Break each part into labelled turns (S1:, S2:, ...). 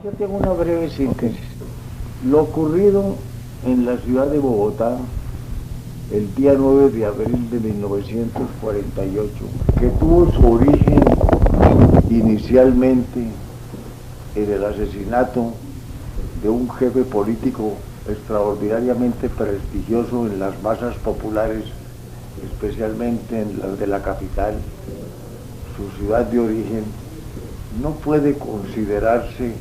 S1: Yo tengo una breve síntesis. Lo ocurrido en la ciudad de Bogotá el día 9 de abril de 1948, que tuvo su origen inicialmente en el asesinato de un jefe político extraordinariamente prestigioso en las masas populares, especialmente en las de la capital, su ciudad de origen, no puede considerarse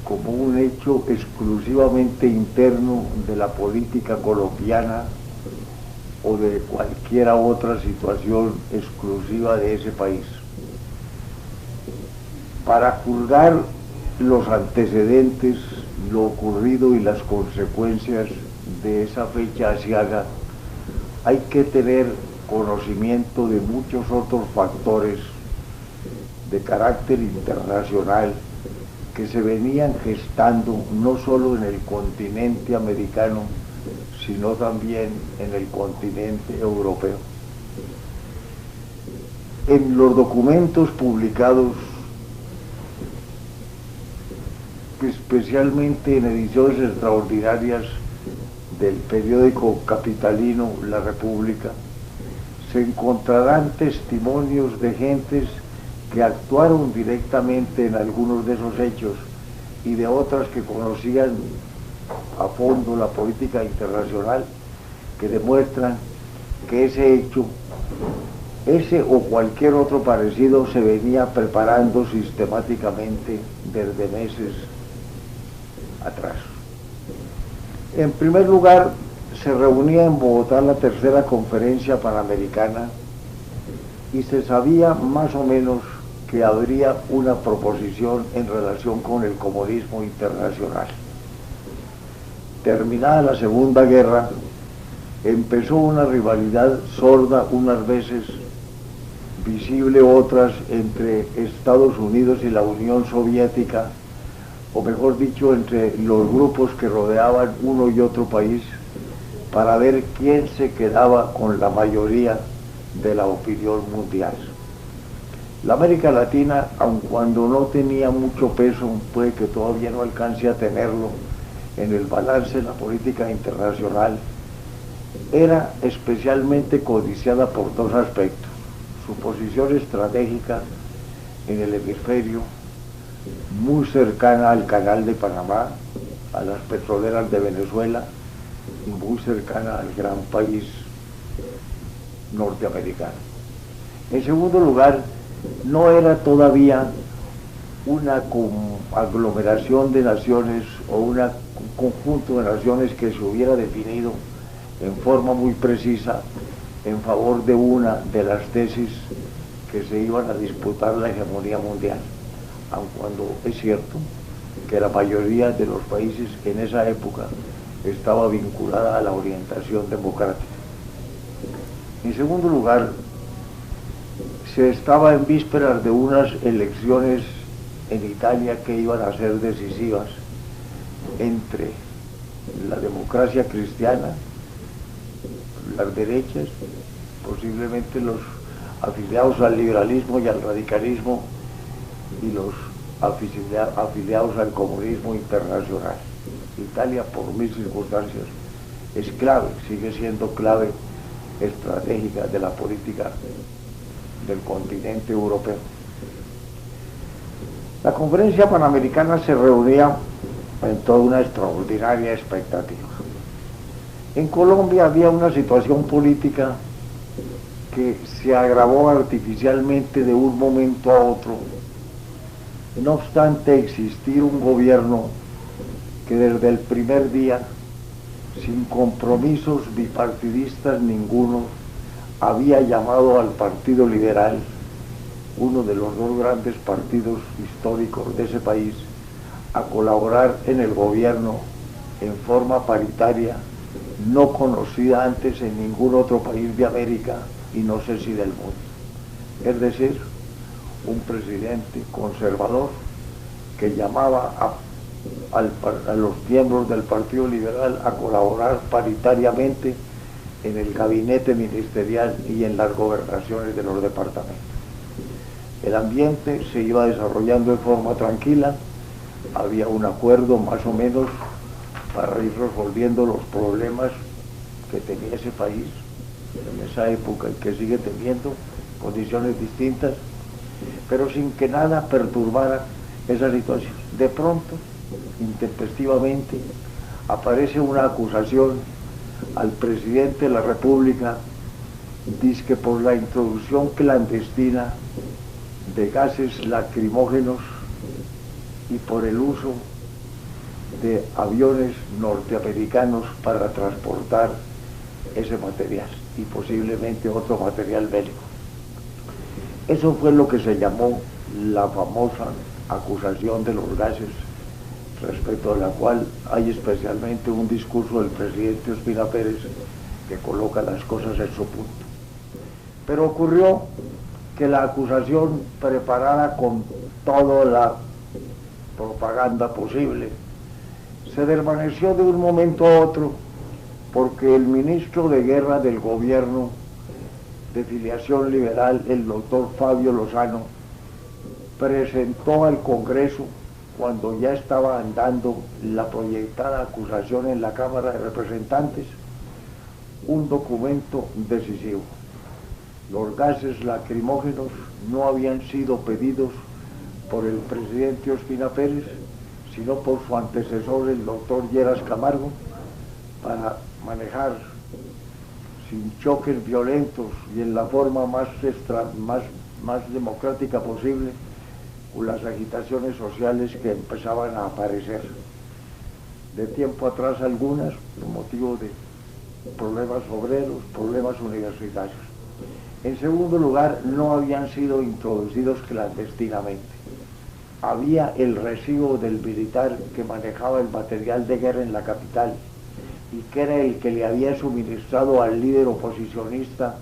S1: como un hecho exclusivamente interno de la política colombiana o de cualquier otra situación exclusiva de ese país. Para juzgar los antecedentes, lo ocurrido y las consecuencias de esa fecha aciaga, hay que tener conocimiento de muchos otros factores de carácter internacional que se venían gestando no solo en el continente americano, sino también en el continente europeo. En los documentos publicados, especialmente en ediciones extraordinarias del periódico capitalino La República, se encontrarán testimonios de gentes que actuaron directamente en algunos de esos hechos y de otras que conocían a fondo la política internacional, que demuestran que ese hecho, ese o cualquier otro parecido, se venía preparando sistemáticamente desde meses atrás. En primer lugar, se reunía en Bogotá la tercera conferencia panamericana y se sabía más o menos que habría una proposición en relación con el comunismo internacional. Terminada la Segunda Guerra, empezó una rivalidad sorda unas veces, visible otras, entre Estados Unidos y la Unión Soviética, o mejor dicho, entre los grupos que rodeaban uno y otro país, para ver quién se quedaba con la mayoría de la opinión mundial. La América Latina, aun cuando no tenía mucho peso, puede que todavía no alcance a tenerlo en el balance de la política internacional, era especialmente codiciada por dos aspectos: su posición estratégica en el hemisferio, muy cercana al Canal de Panamá, a las petroleras de Venezuela, y muy cercana al gran país norteamericano. En segundo lugar, no era todavía una aglomeración de naciones o un conjunto de naciones que se hubiera definido en forma muy precisa en favor de una de las tesis que se iban a disputar la hegemonía mundial, aun cuando es cierto que la mayoría de los países en esa época estaba vinculada a la orientación democrática. En segundo lugar, se estaba en vísperas de unas elecciones en Italia que iban a ser decisivas entre la democracia cristiana, las derechas, posiblemente los afiliados al liberalismo y al radicalismo, y los afiliados al comunismo internacional. Italia, por mil circunstancias, es clave, sigue siendo clave estratégica de la política del continente europeo. La conferencia panamericana se reunía en toda una extraordinaria expectativa. En Colombia había una situación política que se agravó artificialmente de un momento a otro, no obstante existir un gobierno que desde el primer día, sin compromisos bipartidistas ninguno, había llamado al Partido Liberal, uno de los dos grandes partidos históricos de ese país, a colaborar en el gobierno en forma paritaria, no conocida antes en ningún otro país de América y no sé si del mundo. Es decir, un presidente conservador que llamaba a los miembros del Partido Liberal a colaborar paritariamente en el gabinete ministerial y en las gobernaciones de los departamentos. El ambiente se iba desarrollando de forma tranquila, había un acuerdo más o menos para ir resolviendo los problemas que tenía ese país en esa época y que sigue teniendo condiciones distintas, pero sin que nada perturbara esa situación. De pronto, intempestivamente, aparece una acusación al presidente de la República, dizque por la introducción clandestina de gases lacrimógenos y por el uso de aviones norteamericanos para transportar ese material y posiblemente otro material bélico. Eso fue lo que se llamó la famosa acusación de los gases, respecto a la cual hay especialmente un discurso del presidente Ospina Pérez que coloca las cosas en su punto. Pero ocurrió que la acusación, preparada con toda la propaganda posible, se desvaneció de un momento a otro porque el ministro de Guerra del gobierno de filiación liberal, el doctor Fabio Lozano, presentó al Congreso, cuando ya estaba andando la proyectada acusación en la Cámara de Representantes, un documento decisivo. Los gases lacrimógenos no habían sido pedidos por el presidente Ospina Pérez, sino por su antecesor, el doctor Lleras Camargo, para manejar sin choques violentos y en la forma más democrática posible las agitaciones sociales que empezaban a aparecer. De tiempo atrás algunas, por motivo de problemas obreros, problemas universitarios. En segundo lugar, no habían sido introducidos clandestinamente. Había el recibo del militar que manejaba el material de guerra en la capital y que era el que le había suministrado al líder oposicionista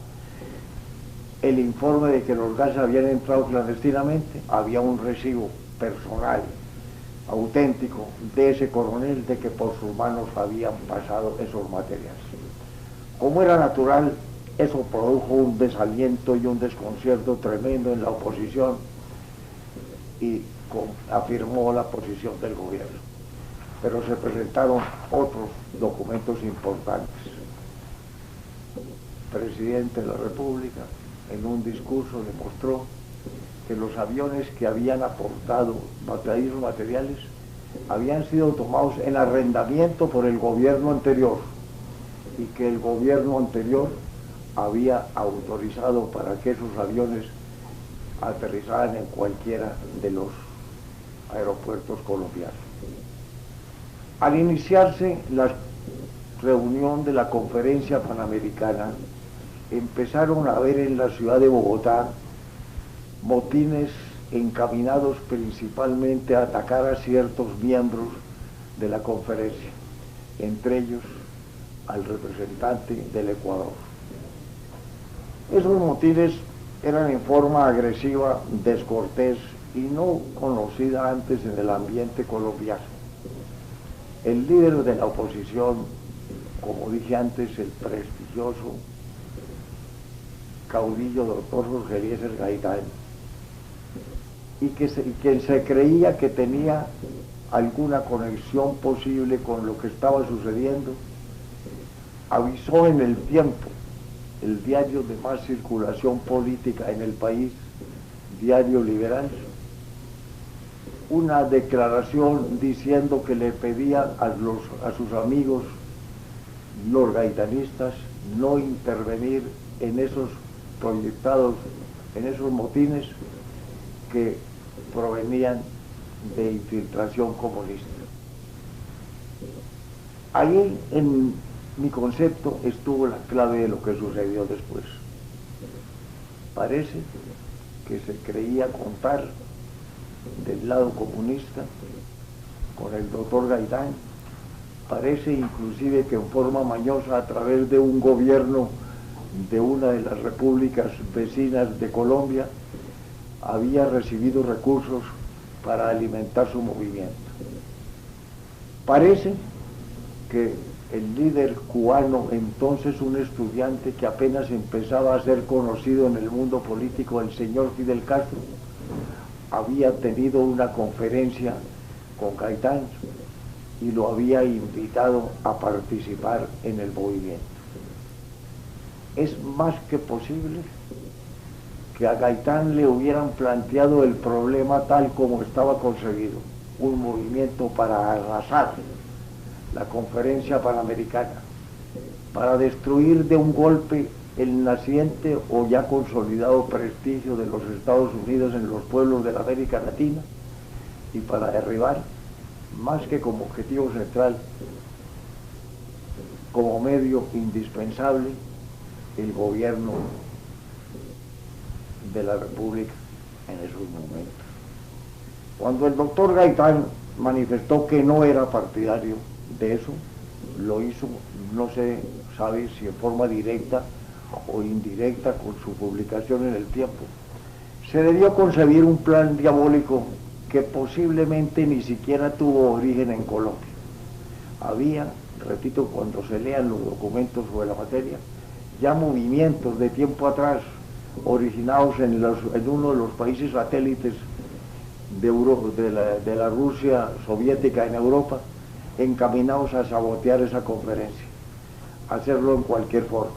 S1: el informe de que los gases habían entrado clandestinamente. Había un recibo personal, auténtico, de ese coronel, de que por sus manos habían pasado esos materiales. Como era natural, eso produjo un desaliento y un desconcierto tremendo en la oposición y afirmó la posición del gobierno. Pero se presentaron otros documentos importantes. El presidente de la República, en un discurso, demostró que los aviones que habían aportado materiales habían sido tomados en arrendamiento por el gobierno anterior y que el gobierno anterior había autorizado para que esos aviones aterrizaran en cualquiera de los aeropuertos colombianos. Al iniciarse la reunión de la Conferencia Panamericana, empezaron a haber en la ciudad de Bogotá motines encaminados principalmente a atacar a ciertos miembros de la conferencia, entre ellos al representante del Ecuador. Esos motines eran en forma agresiva, descortés y no conocida antes en el ambiente colombiano. El líder de la oposición, como dije antes, el prestigioso caudillo doctor Jorge Eliezer Gaitán, y quien se creía que tenía alguna conexión posible con lo que estaba sucediendo, avisó en el Tiempo, el diario de más circulación política en el país, diario liberal, una declaración diciendo que le pedía a sus amigos los gaitanistas no intervenir en esos proyectados, en esos motines que provenían de infiltración comunista. Ahí, en mi concepto, estuvo la clave de lo que sucedió después. Parece que se creía contar del lado comunista con el doctor Gaitán, parece inclusive que en forma mañosa, a través de un gobierno de una de las repúblicas vecinas de Colombia, había recibido recursos para alimentar su movimiento. Parece que el líder cubano, entonces un estudiante que apenas empezaba a ser conocido en el mundo político, el señor Fidel Castro, había tenido una conferencia con Gaitán y lo había invitado a participar en el movimiento. Es más que posible que a Gaitán le hubieran planteado el problema tal como estaba concebido, un movimiento para arrasar la Conferencia Panamericana, para destruir de un golpe el naciente o ya consolidado prestigio de los Estados Unidos en los pueblos de la América Latina y para derribar, más que como objetivo central, como medio indispensable, el gobierno de la República en esos momentos. Cuando el doctor Gaitán manifestó que no era partidario de eso, lo hizo, no se sabe si en forma directa o indirecta con su publicación en El Tiempo. Se debió concebir un plan diabólico que posiblemente ni siquiera tuvo origen en Colombia. Había, repito, cuando se lean los documentos sobre la materia, ya movimientos de tiempo atrás originados en uno de los países satélites de la Rusia soviética en Europa, encaminados a sabotear esa conferencia, hacerlo en cualquier forma.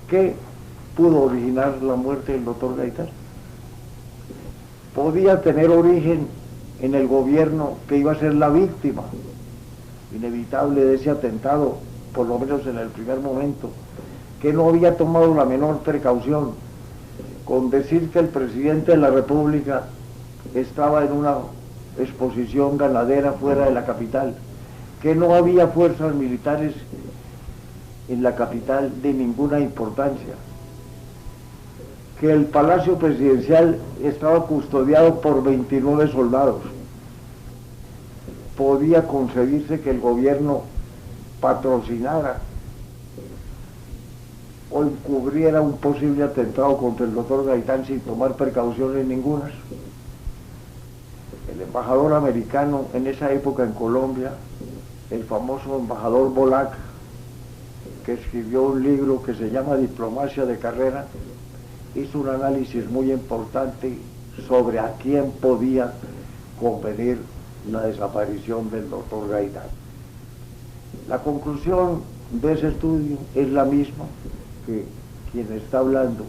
S1: ¿Qué pudo originar la muerte del doctor Gaitán? Podía tener origen en el gobierno que iba a ser la víctima inevitable de ese atentado, por lo menos en el primer momento, que no había tomado la menor precaución con decir que el presidente de la República estaba en una exposición ganadera fuera de la capital, que no había fuerzas militares en la capital de ninguna importancia, que el Palacio Presidencial estaba custodiado por 29 soldados. Podía concebirse que el gobierno patrocinara o encubriera un posible atentado contra el doctor Gaitán sin tomar precauciones ningunas. El embajador americano en esa época en Colombia, el famoso embajador Bolac, que escribió un libro que se llama Diplomacia de Carrera, hizo un análisis muy importante sobre a quién podía convenir la desaparición del doctor Gaitán. La conclusión de ese estudio es la misma que quien está hablando,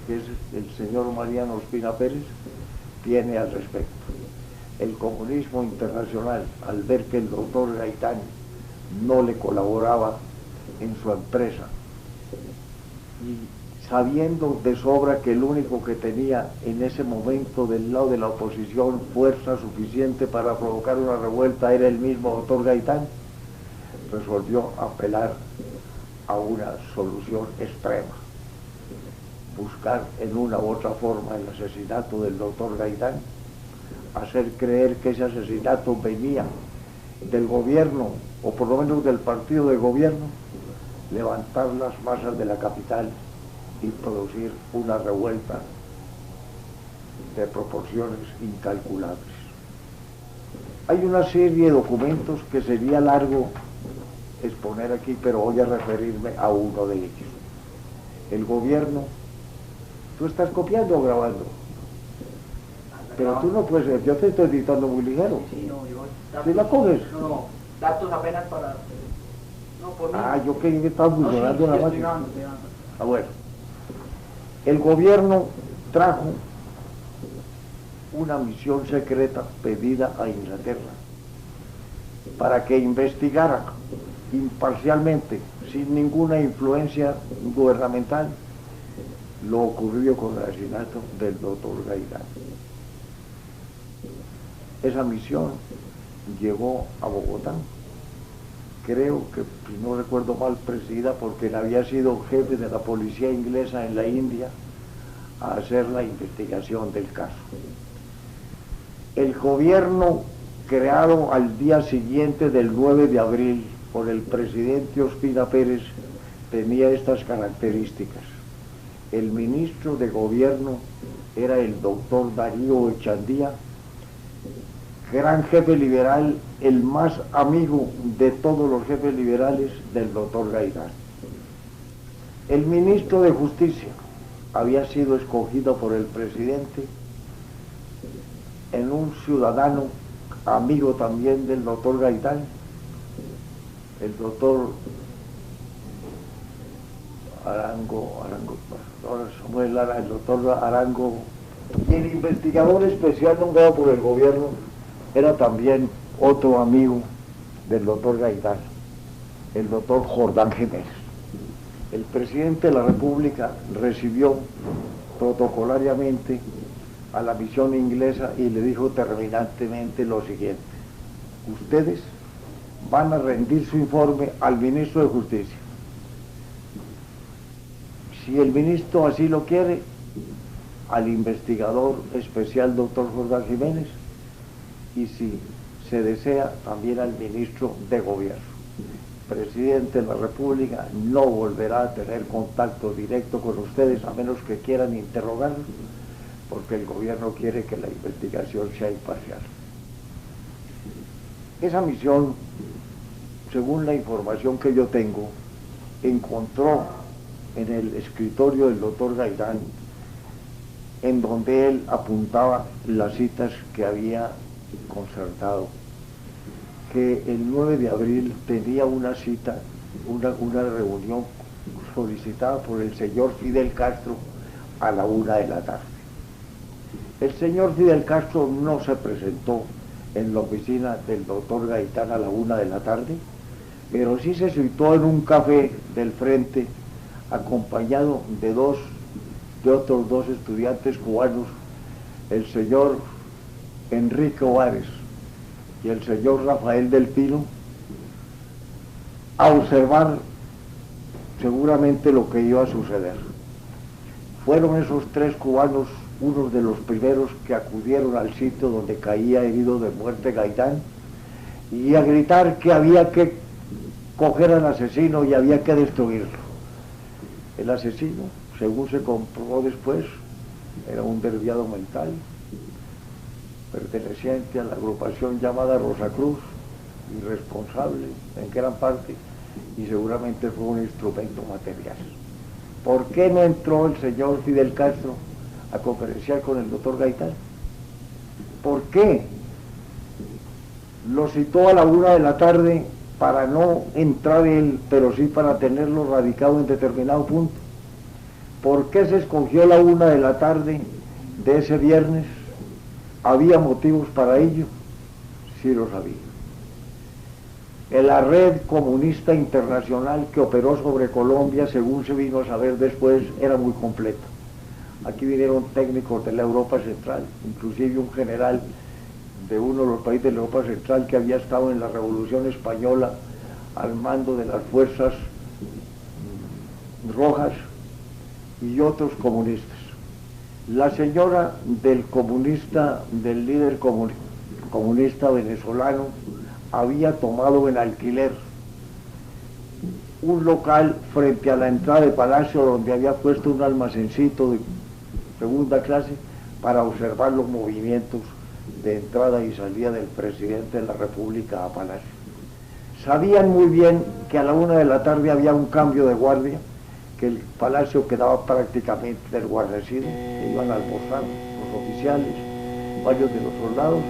S1: que es el señor Mariano Ospina Pérez, tiene al respecto. El comunismo internacional, al ver que el doctor Gaitán no le colaboraba en su empresa y sabiendo de sobra que el único que tenía en ese momento del lado de la oposición fuerza suficiente para provocar una revuelta era el mismo doctor Gaitán, resolvió apelar a una solución extrema, buscar en una u otra forma el asesinato del doctor Gaitán, hacer creer que ese asesinato venía del gobierno, o por lo menos del partido de gobierno, levantar las masas de la capital y producir una revuelta de proporciones incalculables. Hay una serie de documentos que sería largo exponer aquí, pero voy a referirme a uno de ellos. El gobierno, ¿tú estás copiando o grabando? Pero tú no puedes, yo te estoy editando muy ligero.
S2: Sí, no, yo...
S1: ¿Sí la coges?
S2: No, datos apenas para... No, por mí.
S1: Ah, yo creí que estaba funcionando la máquina.
S2: Grabando.
S1: Ah, bueno. El gobierno trajo una misión secreta pedida a Inglaterra para que investigara imparcialmente, sin ninguna influencia gubernamental, lo ocurrido con el asesinato del doctor Gaitán. Esa misión llegó a Bogotá, creo que, si no recuerdo mal, presidida por quien había sido jefe de la policía inglesa en la India, a hacer la investigación del caso. El gobierno creado al día siguiente del 9 de abril por el presidente Ospina Pérez tenía estas características. El ministro de gobierno era el doctor Darío Echandía, gran jefe liberal, el más amigo de todos los jefes liberales del doctor Gaitán. El ministro de Justicia había sido escogido por el presidente en un ciudadano amigo también del doctor Gaitán, el doctor Samuel Lara, el doctor Arango, y el investigador especial nombrado por el gobierno era también otro amigo del doctor Gaitán, el doctor Jordán Jiménez. El presidente de la República recibió protocolariamente a la misión inglesa y le dijo terminantemente lo siguiente: ustedes van a rendir su informe al ministro de Justicia. Si el ministro así lo quiere, al investigador especial doctor Jordán Jiménez, y si se desea, también al ministro de Gobierno. El presidente de la República no volverá a tener contacto directo con ustedes a menos que quieran interrogarlos, porque el gobierno quiere que la investigación sea imparcial. Esa misión, según la información que yo tengo, encontró en el escritorio del doctor Gaitán, en donde él apuntaba las citas que había concertado, que el 9 de abril tenía una cita, una reunión solicitada por el señor Fidel Castro a la 1 de la tarde. El señor Fidel Castro no se presentó en la oficina del doctor Gaitán a la 1 de la tarde, pero sí se situó en un café del frente, acompañado de otros dos estudiantes cubanos, el señor Enrique Ovares y el señor Rafael del Pino, a observar seguramente lo que iba a suceder. Fueron esos tres cubanos unos de los primeros que acudieron al sitio donde caía herido de muerte Gaitán, y a gritar que había que coger al asesino y había que destruirlo. El asesino, según se comprobó después, era un desviado mental, perteneciente a la agrupación llamada Rosacruz, irresponsable en gran parte, y seguramente fue un instrumento material. ¿Por qué no entró el señor Fidel Castro a conferenciar con el doctor Gaitán? ¿Por qué lo citó a la 1 de la tarde para no entrar él, pero sí para tenerlo radicado en determinado punto? ¿Por qué se escogió la 1 de la tarde de ese viernes? ¿Había motivos para ello? Sí los había. La red comunista internacional que operó sobre Colombia, según se vino a saber después, era muy completa. Aquí vinieron técnicos de la Europa Central, inclusive un general de uno de los países de la Europa Central que había estado en la Revolución Española al mando de las fuerzas rojas, y otros comunistas. La señora del líder comunista venezolano, había tomado en alquiler un local frente a la entrada de Palacio, donde había puesto un almacencito de segunda clase para observar los movimientos de entrada y salida del presidente de la República a Palacio. Sabían muy bien que a la 1 de la tarde había un cambio de guardia, que el Palacio quedaba prácticamente desguarnecido, que iban a almorzar los oficiales, varios de los soldados.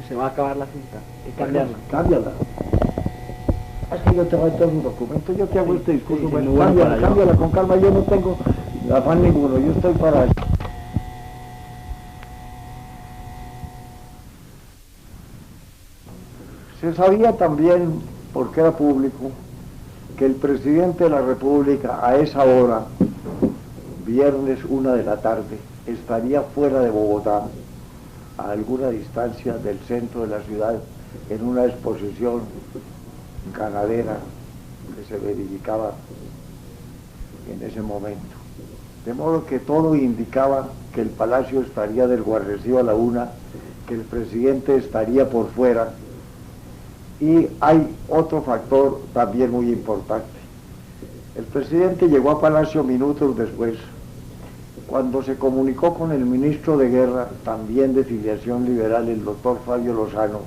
S2: Se va a acabar la cinta, hay que cambiarla.
S1: Cámbiala. Así yo te voy a dar un documento, yo te hago este discurso,
S2: sí,
S1: bueno,
S2: bueno,
S1: cámbiala con calma, yo no tengo afán ninguno, yo estoy para eso. Se sabía también, porque era público, que el presidente de la República a esa hora, viernes 1 de la tarde, estaría fuera de Bogotá, a alguna distancia del centro de la ciudad, en una exposición ganadera que se verificaba en ese momento. De modo que todo indicaba que el Palacio estaría desguarnecido a la 1, que el presidente estaría por fuera. Y hay otro factor también muy importante. El presidente llegó a Palacio minutos después. Cuando se comunicó con el ministro de Guerra, también de filiación liberal, el doctor Fabio Lozano,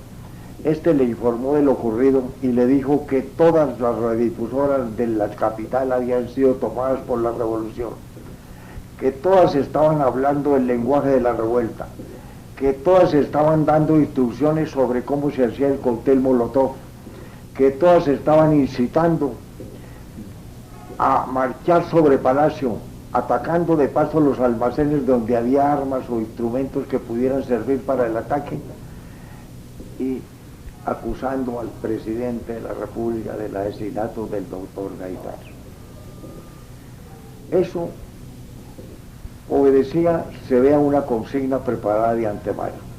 S1: este le informó de lo ocurrido y le dijo que todas las radiodifusoras de la capital habían sido tomadas por la revolución, que todas estaban hablando el lenguaje de la revuelta, que todas estaban dando instrucciones sobre cómo se hacía el cóctel Molotov, que todas estaban incitando a marchar sobre Palacio, atacando de paso los almacenes donde había armas o instrumentos que pudieran servir para el ataque, y acusando al presidente de la República del asesinato del doctor Gaitán. Eso obedecía, se vea, una consigna preparada de antemano.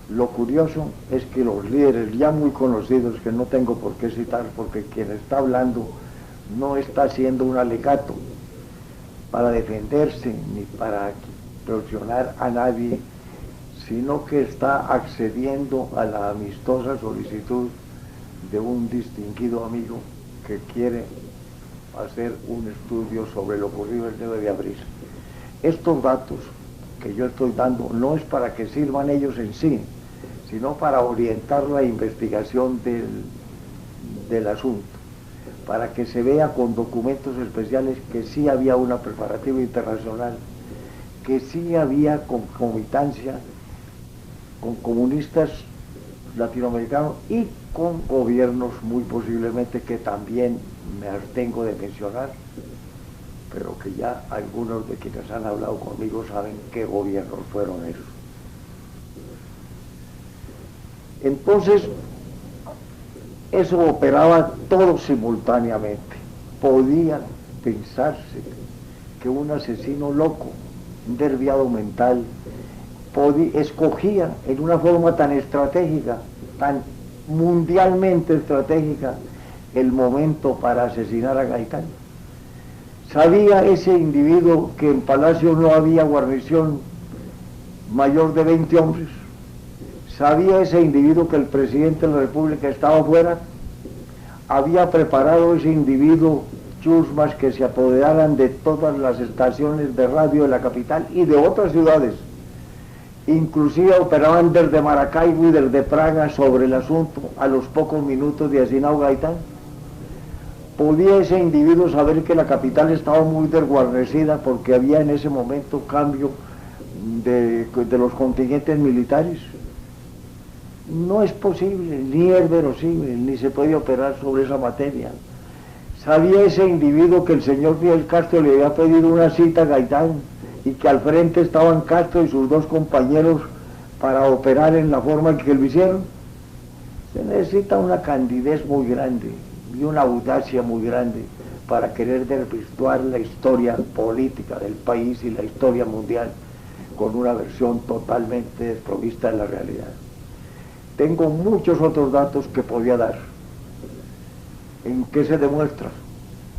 S1: Lo curioso es que los líderes ya muy conocidos, que no tengo por qué citar porque quien está hablando no está haciendo un alegato para defenderse ni para presionar a nadie, sino que está accediendo a la amistosa solicitud de un distinguido amigo que quiere hacer un estudio sobre lo ocurrido el 9 de abril. Estos datos que yo estoy dando no es para que sirvan ellos en sí, sino para orientar la investigación del asunto, para que se vea con documentos especiales que sí había una preparativa internacional, que sí había concomitancia con comunistas latinoamericanos y con gobiernos, muy posiblemente, que también me abstengo de mencionar, pero que ya algunos de quienes han hablado conmigo saben qué gobiernos fueron esos. Entonces, eso operaba todo simultáneamente. Podía pensarse que un asesino loco, un desviado mental, escogía en una forma tan estratégica, tan mundialmente estratégica, el momento para asesinar a Gaitán. Sabía ese individuo que en Palacio no había guarnición mayor de 20 hombres. Sabía ese individuo que el presidente de la República estaba fuera. Había preparado ese individuo chusmas que se apoderaran de todas las estaciones de radio de la capital y de otras ciudades. Inclusive operaban desde Maracaibo y desde Praga sobre el asunto a los pocos minutos de asesinado Gaitán. Podía ese individuo saber que la capital estaba muy desguarnecida porque había en ese momento cambio de los contingentes militares. No es posible, ni es verosímil, ni se puede operar sobre esa materia. Sabía ese individuo que el señor Fidel Castro le había pedido una cita a Gaitán y que al frente estaban Castro y sus dos compañeros para operar en la forma en que lo hicieron. Se necesita una candidez muy grande y una audacia muy grande para querer desvirtuar la historia política del país y la historia mundial con una versión totalmente desprovista de la realidad. Tengo muchos otros datos que podía dar, en que se demuestra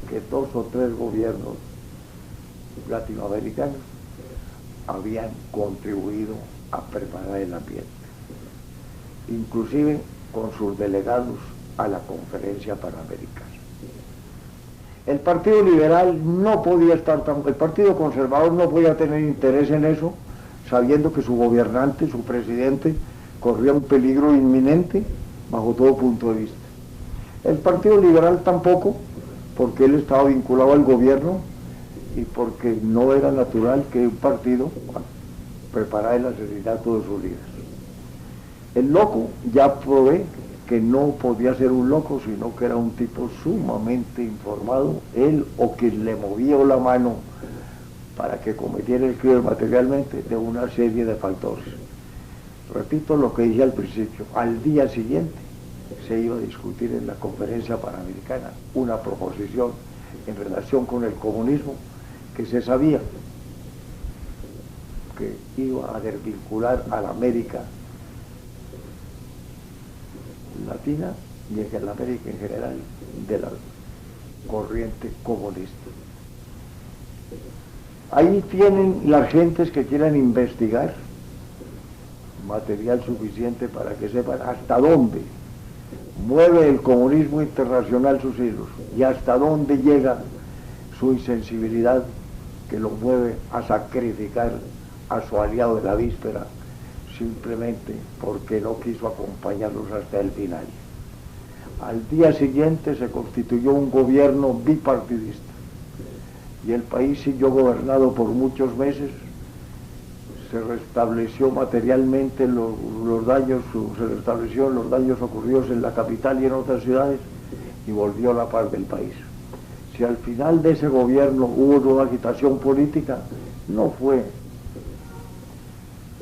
S1: que 2 o 3 gobiernos latinoamericanos habían contribuido a preparar el ambiente, inclusive con sus delegados a la Conferencia Panamericana. El Partido Liberal no podía estar el Partido Conservador no podía tener interés en eso, sabiendo que su gobernante, su presidente, corría un peligro inminente bajo todo punto de vista. El Partido Liberal tampoco, porque él estaba vinculado al gobierno y porque no era natural que un partido preparara el asesinato de sus líderes. El loco ya probé que no podía ser un loco, sino que era un tipo sumamente informado, él o quien le movía la mano para que cometiera el crimen materialmente, de una serie de factores. Repito lo que dije al principio, al día siguiente se iba a discutir en la Conferencia Panamericana una proposición en relación con el comunismo que se sabía que iba a desvincular a la América Latina y en la América en general de la corriente comunista. Ahí tienen las gentes que quieran investigar material suficiente para que sepan hasta dónde mueve el comunismo internacional sus hilos y hasta dónde llega su insensibilidad que lo mueve a sacrificar a su aliado de la víspera simplemente porque no quiso acompañarlos hasta el final. Al día siguiente se constituyó un gobierno bipartidista y el país siguió gobernado por muchos meses. Se restableció materialmente los daños, se restablecieron los daños ocurridos en la capital y en otras ciudades, y volvió la paz del país. Si al final de ese gobierno hubo una agitación política, no fue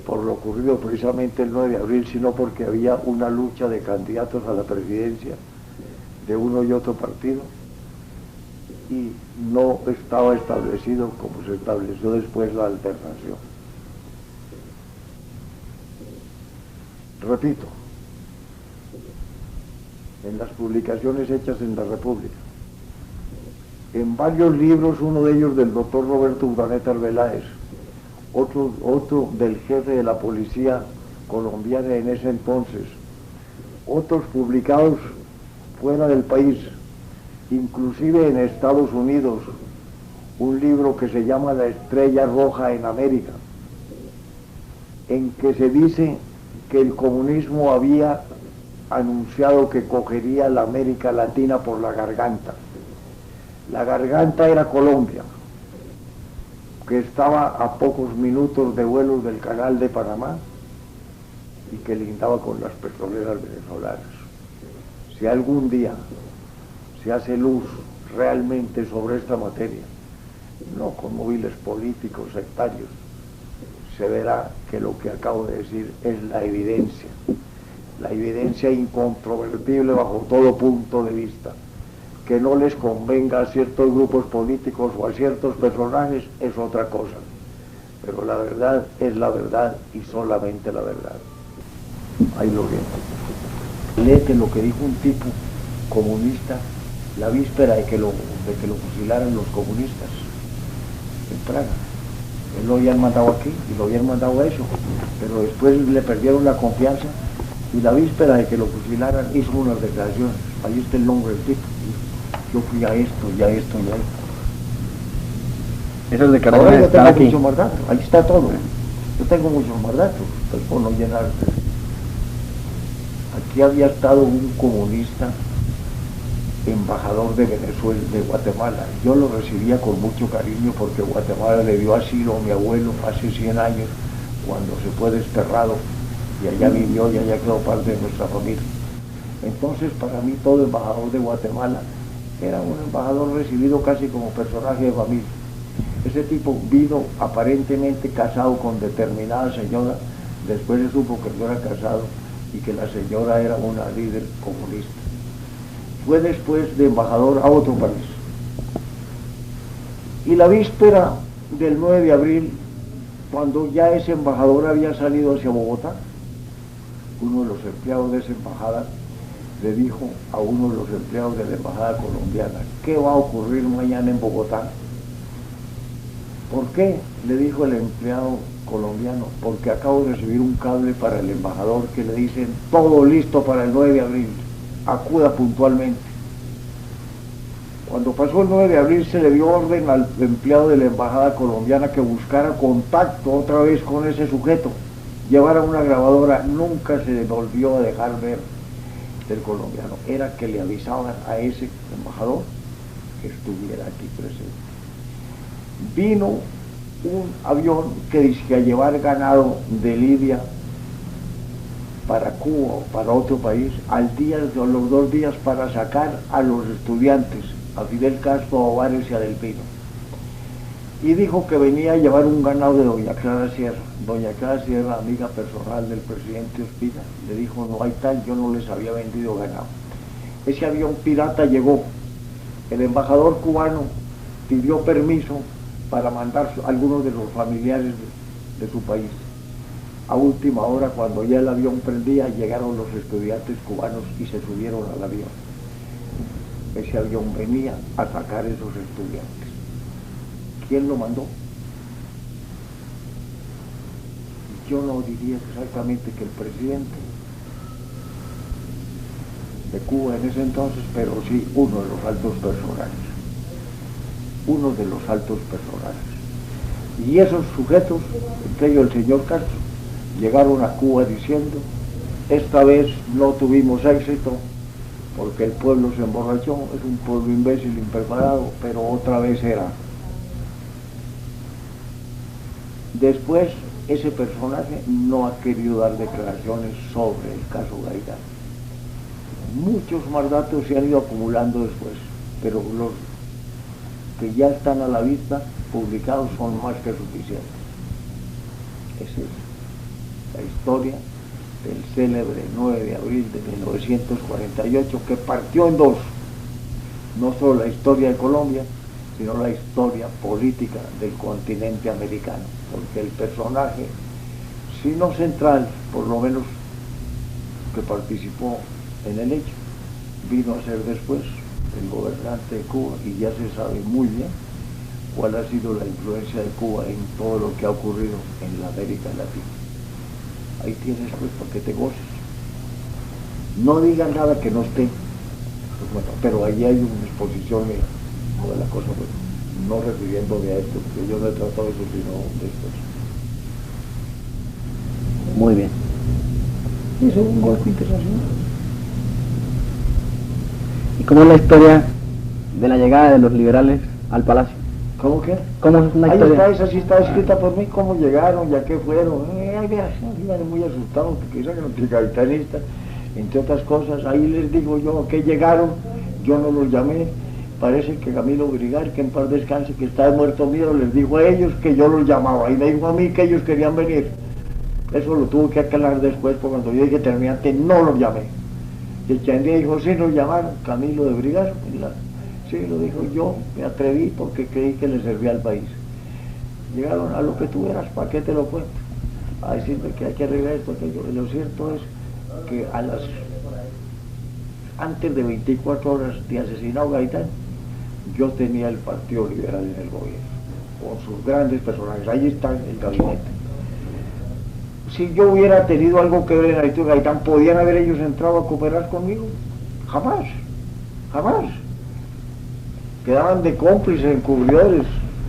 S1: por lo ocurrido precisamente el 9 de abril, sino porque había una lucha de candidatos a la presidencia de uno y otro partido, y no estaba establecido como se estableció después la alternación. Repito, en las publicaciones hechas en la República, en varios libros, uno de ellos del doctor Roberto Urdaneta Arbeláez, otro del jefe de la policía colombiana en ese entonces, otros publicados fuera del país, inclusive en Estados Unidos, un libro que se llama La Estrella Roja en América, en que se dice que el comunismo había anunciado que cogería la América Latina por la garganta. La garganta era Colombia, que estaba a pocos minutos de vuelo del Canal de Panamá y que lindaba con las petroleras venezolanas. Si algún día se hace luz realmente sobre esta materia, no con móviles políticos sectarios, se verá que lo que acabo de decir es la evidencia incontrovertible bajo todo punto de vista. Que no les convenga a ciertos grupos políticos o a ciertos personajes es otra cosa, pero la verdad es la verdad y solamente la verdad. Ahí lo ven. Léete lo que dijo un tipo comunista la víspera de que lo fusilaran los comunistas en Praga. Él lo habían mandado aquí y lo habían mandado a eso, pero después le perdieron la confianza y la víspera de que lo fusilaran hizo unas declaraciones. Ahí está el nombre del tipo. Yo fui a esto y a esto y a esto.
S3: Esas declaraciones están aquí.
S1: Muchos más datos. Ahí está todo. Yo tengo muchos más datos, pues por no llenar. Aquí había estado un comunista embajador de Venezuela, de Guatemala. Yo lo recibía con mucho cariño porque Guatemala le dio asilo a mi abuelo hace 100 años, cuando se fue desterrado, y allá vivió y allá quedó parte de nuestra familia. Entonces, para mí, todo embajador de Guatemala era un embajador recibido casi como personaje de familia. Ese tipo vino aparentemente casado con determinada señora, después se supo que no era casado y que la señora era una líder comunista. Fue después de embajador a otro país. Y la víspera del 9 de abril, cuando ya ese embajador había salido hacia Bogotá, uno de los empleados de esa embajada le dijo a uno de los empleados de la embajada colombiana: ¿qué va a ocurrir mañana en Bogotá? ¿Por qué? Le dijo el empleado colombiano: porque acabo de recibir un cable para el embajador que le dicen todo listo para el 9 de abril, acuda puntualmente. Cuando pasó el 9 de abril se le dio orden al empleado de la embajada colombiana que buscara contacto otra vez con ese sujeto, llevara una grabadora. Nunca se le volvió a dejar ver del colombiano, era que le avisaban a ese embajador que estuviera aquí presente. Vino un avión que dice a llevar ganado de Libia para Cuba o para otro país, al día o los 2 días, para sacar a los estudiantes, a Fidel Castro, a Ovares y a Delpino. Y dijo que venía a llevar un ganado de doña Clara Sierra. Doña Clara Sierra, amiga personal del presidente Ospina, le dijo: no hay tal, yo no les había vendido ganado. Ese avión pirata llegó. El embajador cubano pidió permiso para mandar a algunos de los familiares de su país. A última hora, cuando ya el avión prendía, llegaron los estudiantes cubanos y se subieron al avión. Ese avión venía a sacar a esos estudiantes. ¿Quién lo mandó? Yo no diría exactamente que el presidente de Cuba en ese entonces, pero sí uno de los altos personajes. Uno de los altos personajes. Y esos sujetos, entre ellos el señor Castro, llegaron a Cuba diciendo: esta vez no tuvimos éxito porque el pueblo se emborrachó, es un pueblo imbécil, impreparado, pero otra vez era. Después, ese personaje no ha querido dar declaraciones sobre el caso Gaitán. Muchos más datos se han ido acumulando después, pero los que ya están a la vista, publicados, son más que suficientes. Esa es la historia del célebre 9 de abril de 1948, que partió en dos, no solo la historia de Colombia, sino la historia política del continente americano, porque el personaje, si no central, por lo menos que participó en el hecho, vino a ser después el gobernante de Cuba, y ya se sabe muy bien cuál ha sido la influencia de Cuba en todo lo que ha ocurrido en la América Latina. Ahí tienes, pues, para que te goces. No digan nada que no esté, pues, bueno, pero ahí hay una exposición de la cosa, pues, no refiriéndome a esto, porque yo no he tratado eso sino después.
S3: Muy bien.
S1: Eso es un golpe internacional.
S3: ¿Y cómo es la historia de la llegada de los liberales al palacio?
S1: ¿Cómo que?
S3: ¿Cómo es una
S1: Ahí
S3: historia?
S1: está, esa sí está escrita por mí, cómo llegaron, ya que fueron. Ay, vean, iban muy asustados, porque eran gaitanistas, entre otras cosas. Ahí les digo yo que llegaron, yo no los llamé. Parece que Camilo Brigar, que en paz descanse, que está de muerto mío, les dijo a ellos que yo los llamaba, y me dijo a mí que ellos querían venir. Eso lo tuve que aclarar después, porque cuando yo dije terminante, no los llamé. Y el Chandía dijo, sí, nos llamaron, Camilo de Brigar. Sí, lo dijo, yo me atreví porque creí que le servía al país. Llegaron a lo que tú eras, ¿para qué te lo cuento? A decirme que hay que arreglar esto, aquello. Y lo cierto es que antes de 24 horas de asesinado Gaitán, yo tenía el Partido Liberal en el gobierno, con sus grandes personajes. Ahí está el gabinete. Si yo hubiera tenido algo que ver en la historia de Gaitán, ¿podían haber ellos entrado a cooperar conmigo? Jamás, jamás. Quedaban de cómplices, encubridores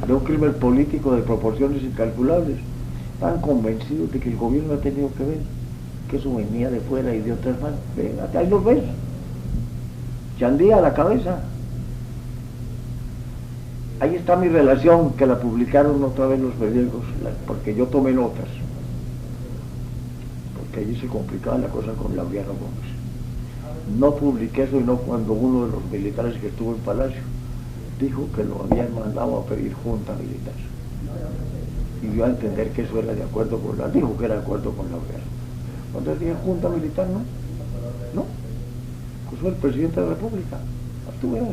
S1: de un crimen político de proporciones incalculables. Estaban convencidos de que el gobierno ha tenido que ver, que eso venía de fuera y de otras manos. Ahí los ves. Chandía a la cabeza. Ahí está mi relación, que la publicaron otra vez los periódicos, porque yo tomé notas. Porque allí se complicaba la cosa con Laureano Gómez. No publiqué eso, sino cuando uno de los militares que estuvo en Palacio dijo que lo habían mandado a pedir junta militar. Y dio a entender que eso era de acuerdo con la... Dijo que era de acuerdo con Laureano. Cuando dije junta militar, no. No. Pues fue el presidente de la República. Tú verás.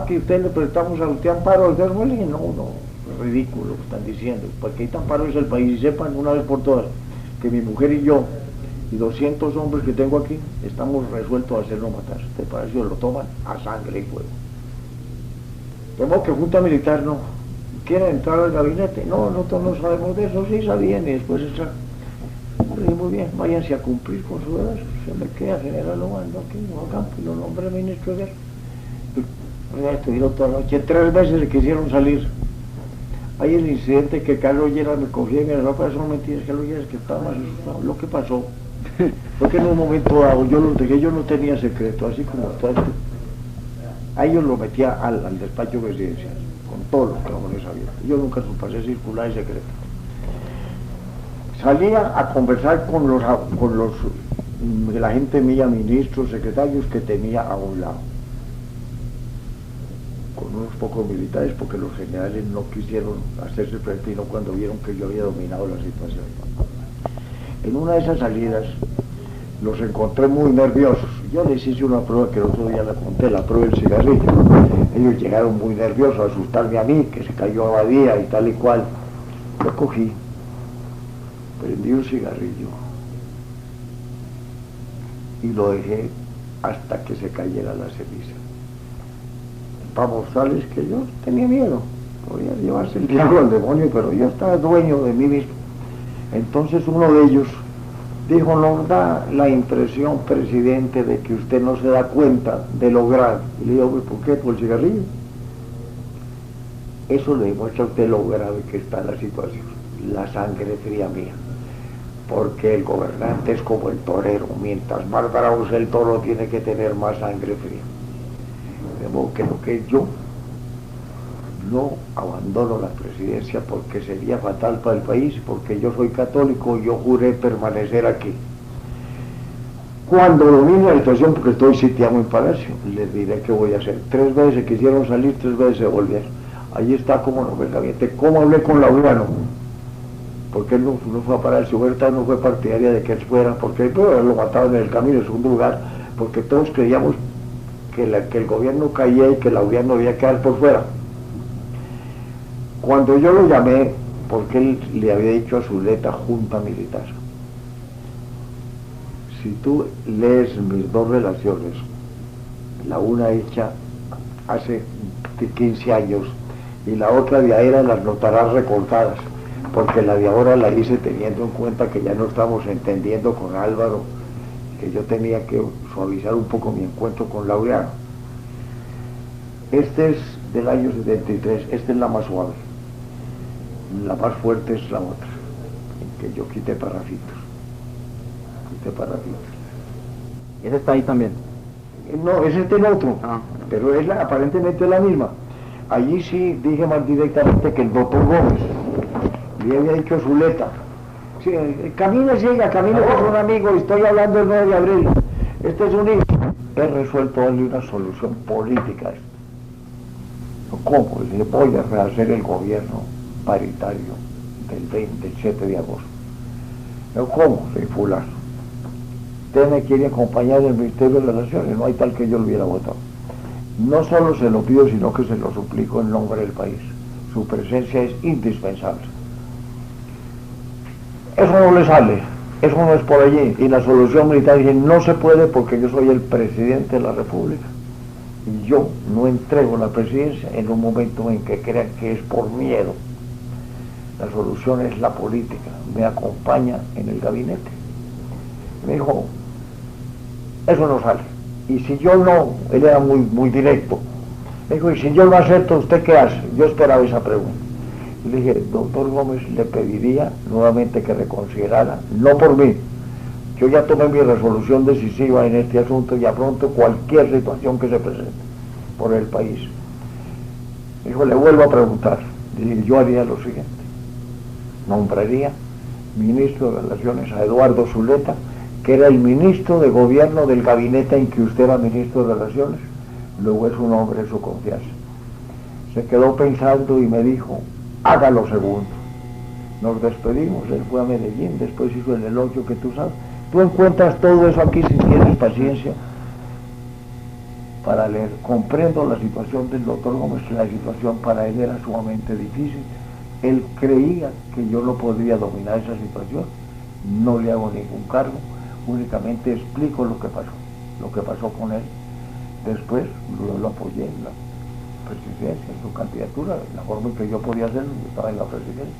S1: Que usted le prestamos a usted amparo. Entonces, bueno, no, es ridículo lo que están diciendo. Porque ahí amparo es el país. Y sepan una vez por todas que mi mujer y yo, y 200 hombres que tengo aquí, estamos resueltos a hacerlo matar. Este palacio lo toman a sangre y fuego. Tenemos que junta militar, no. ¿Quieren entrar al gabinete? No, nosotros no sabemos de eso, sí sabían, y después entrar. Muy bien, váyanse a cumplir con su deber. Se me queda, general, lo mando aquí, no a campo, y lo nombré ministro de guerra. Estuvieron toda la noche, 3 veces se quisieron salir. Hay el incidente que Carlos Lleras me cogió y me dijo, pero son mentiras, Carlos Lleras, que estaba más asustado. Lo que pasó fue que en un momento dado yo los dejé, yo no tenía secreto, así como todo esto. A ellos lo metía al despacho presidencial, con todos los que no les sabía. Yo nunca pasé circular en secreto. Salía a conversar con la gente mía, ministros, secretarios que tenía a un lado, con unos pocos militares, porque los generales no quisieron hacerse frente, sino cuando vieron que yo había dominado la situación. En una de esas salidas los encontré muy nerviosos. Yo les hice una prueba que el otro día la conté, la prueba del cigarrillo. Ellos llegaron muy nerviosos a asustarme a mí, que se cayó Abadía y tal y cual. Lo cogí, prendí un cigarrillo y lo dejé hasta que se cayera la ceniza, para mostrarles que yo tenía miedo. Podía llevarse el diablo al demonio, pero yo estaba dueño de mí mismo. Entonces uno de ellos dijo, nos da la impresión, presidente, de que usted no se da cuenta de lo grave. Y le digo, ¿por qué? ¿Por el cigarrillo? Eso le demuestra a usted lo grave que está la situación, la sangre fría mía. Porque el gobernante es como el torero, mientras más bravo es el toro, tiene que tener más sangre fría. De modo que lo que yo no abandono la presidencia porque sería fatal para el país, porque yo soy católico y yo juré permanecer aquí. Cuando domine la situación, porque estoy sitiado en Palacio, les diré qué voy a hacer. 3 veces quisieron salir, 3 veces se volvieron. Ahí está como no fue el gabinete. ¿Cómo hablé con Laureano? Porque él no fue a Palacio. Huerta no fue partidaria de que él fuera, porque pues, lo mataban en el camino. En segundo lugar, porque todos creíamos que el gobierno caía y que Laureano debía quedar por fuera. Cuando yo lo llamé, porque él le había dicho a Zuleta junta militar, si tú lees mis 2 relaciones, la una hecha hace 15 años y la otra de ahora, las notarás recortadas, porque la de ahora la hice teniendo en cuenta que ya no estamos entendiendo con Álvaro, que yo tenía que suavizar un poco mi encuentro con Laureano. Este es del año 73, esta es la más suave. La más fuerte es la otra, que yo quité parrafitos.
S3: ¿Y ese está ahí también?
S1: No, ese es el otro, pero es aparentemente la misma. Allí sí dije más directamente que el doctor Gómez le había dicho Zuleta. Sí, camine, siga, camine con un amigo, estoy hablando el 9 de abril. Este es un hijo. He resuelto darle una solución política a esto. ¿Cómo? Le voy a rehacer el gobierno paritario del 7 de agosto. ¿Cómo? Soy fulano. Usted me quiere acompañar del Ministerio de Relaciones, no hay tal que yo lo hubiera votado. No solo se lo pido, sino que se lo suplico en nombre del país. Su presencia es indispensable. Eso no le sale, eso no es por allí. Y la solución militar dice, no se puede porque yo soy el presidente de la República. Y yo no entrego la presidencia en un momento en que crean que es por miedo. La solución es la política, me acompaña en el gabinete. Me dijo, eso no sale. Y si yo no, él era muy directo. Me dijo, y si yo no acepto, ¿usted qué hace? Yo esperaba esa pregunta. Y le dije, doctor Gómez, le pediría nuevamente que reconsiderara, no por mí. Yo ya tomé mi resolución decisiva en este asunto y afronto cualquier situación que se presente por el país. Me dijo, le vuelvo a preguntar. Le dije, yo haría lo siguiente. Nombraría ministro de Relaciones a Eduardo Zuleta, que era el ministro de gobierno del gabinete en que usted era ministro de Relaciones, luego es un hombre de su confianza. Se quedó pensando y me dijo, haga lo segundo. Nos despedimos, él fue a Medellín, después hizo el elogio que tú sabes. Tú encuentras todo eso aquí si tienes paciencia para leer. Comprendo la situación del doctor Gómez, la situación para él era sumamente difícil. Él creía que yo no podría dominar esa situación, no le hago ningún cargo, únicamente explico lo que pasó con él. Después yo lo apoyé en la presidencia, en su candidatura, en la forma en que yo podía hacerlo, yo estaba en la presidencia.